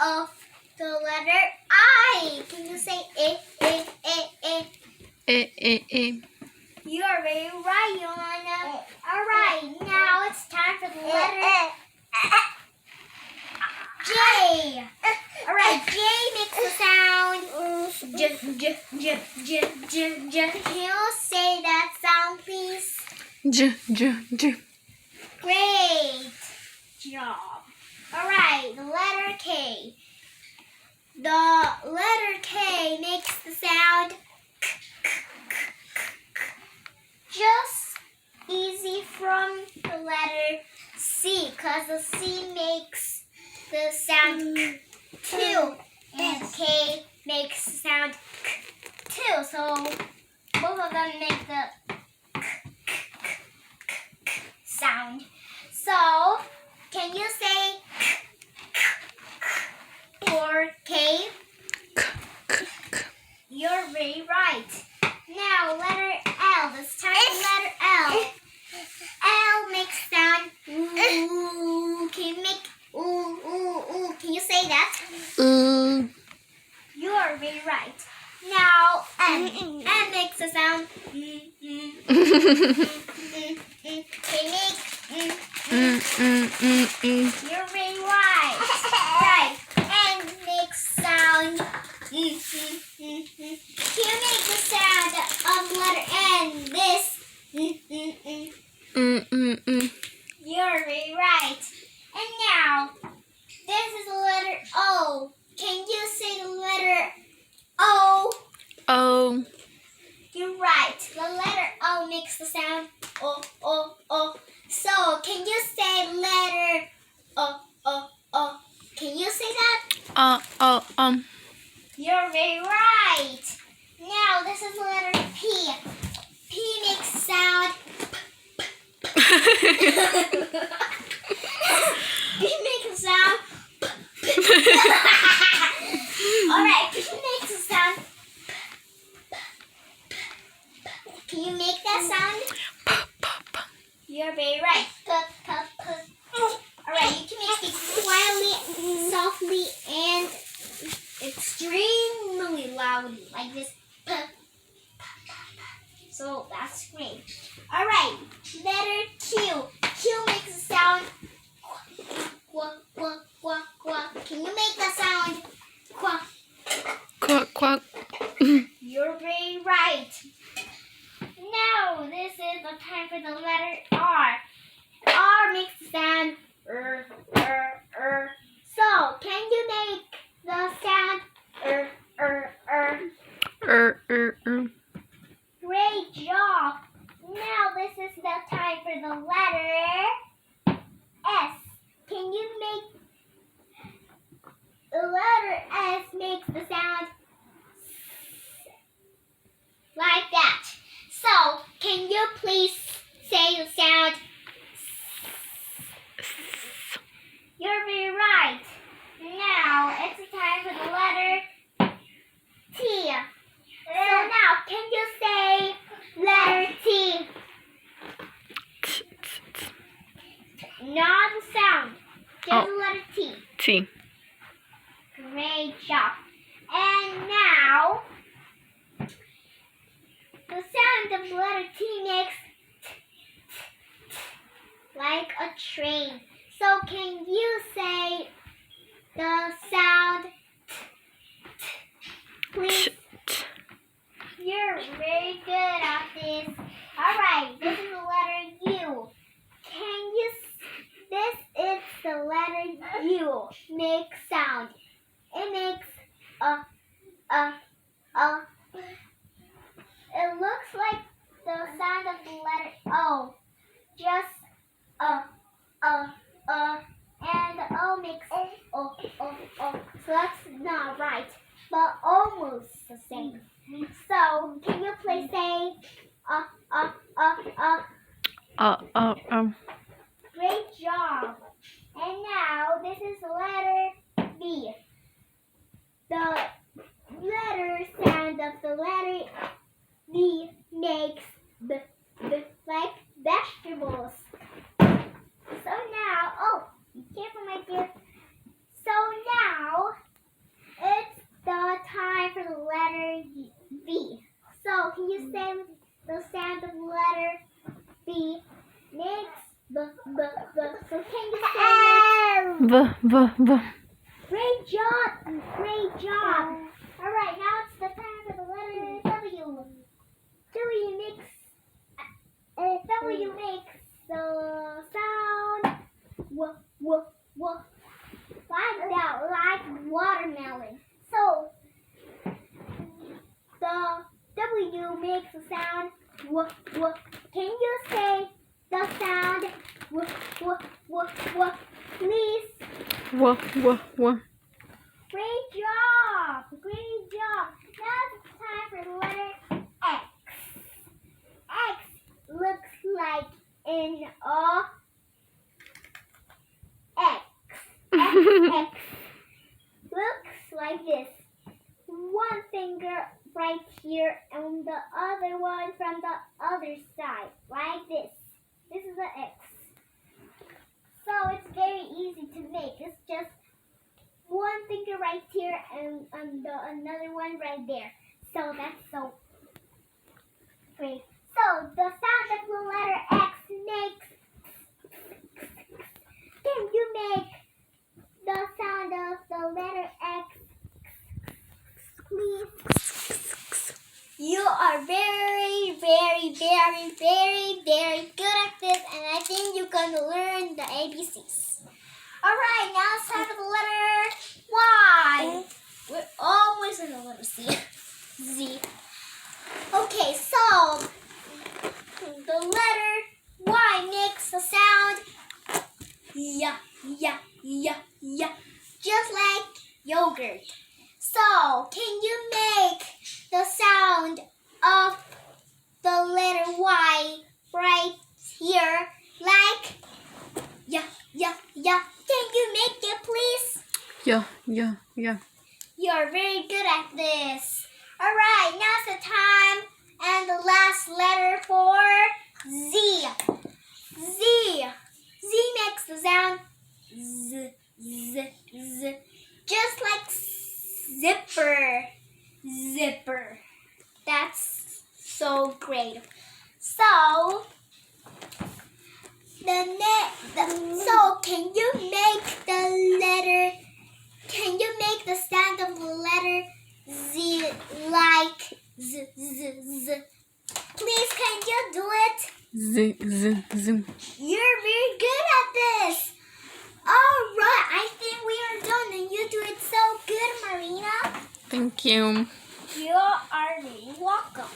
of the letter I. Can you say eh, eh, eh, eh? You are very right, Joanna. All right, now it's time for the letter J. All right, J makes the sound J, J, J, J, J, J. Can you say that sound, please? J. Great job. All right, the letter K. The letter K makes the sound just easy from the letter C, because the C makes the sound too, and K makes the sound too. So both of them make the sound. So can you say for K? You're very right. Now letter L. Let's start with letter L. L makes sound ooh. Can you make ooh, ooh, ooh? Can you say that? You are very right. Now M. M makes a sound Can you make You're very right. Right. N makes sound Can you make the sound of letter N? This. You're very right. And now, this is the letter O. Can you say the letter O? O. You're right. The letter O makes the sound O, O, O. So, can you say letter O, O, O? Can you say that? You're very right. Now, this is the letter P. P makes sound P makes a sound Alright, P makes a sound Can you make that sound? You're very right. Alright, you can make it quietly, softly, and extremely loudly, like this. So that's great. Alright, letter Q. Q makes a sound quack, quack, quack, quack. Can you make that sound quack? Quack. You're very right. Now, this is the time for the letter R. R makes the sound So, can you make the sound Great job. Now, this is the time for the letter S. Can you make the letter S makes the sound like that. So, can you please say the sound? You're very right. Now, it's the time for the letter T. So now, can you say letter T? Not the sound, just the letter T. T. Great job. And now, the sound of the letter T makes like a train. So can you say the sound please? You're very good at this. Alright, this is the letter U. This is the letter U. Make sound. It makes It looks like the sound of the letter O. Just and the O makes O. So that's not right, but almost the same. So can you please say Great job. And now this is the letter B. The letter sound of the letter B makes b like vegetables. So now, oh, be careful, my dear. So now, So can you say it? V. Great job! Great job! Alright, now it's the time for the letter W. W makes the sound w. Like that, like watermelon. So the W makes the sound w. Can you say the sound w, please? W. Great job! Great job! Now it's time for the letter X. X looks like an X. Looks like this. One finger right here and the other one from the other side. Like this. This is the X. So it's very easy to make. It's just one finger right here and another one right there. So that's so great. So the sound that the letter X makes. Can you make the sound of the letter X, please? You are very good at this, and I think you're going to learn the ABCs. Alright, now it's time for the letter Y. We're almost in the letter Z. Okay, so the letter Y makes the sound yeah. Just like yogurt. So, can you make the sound of the letter Y right here? Like yeah. Can you make it, please? Yeah. You're very good at this. Alright, now's the time and the last letter for Z. Z makes the sound Z. Just like zipper. That's so great. So, can you make the sound of the letter Z like Z? Please, can you do it? Z. You're very good at this. Alright, I think we are done and you do it so good, Marina. Thank you. You are very welcome.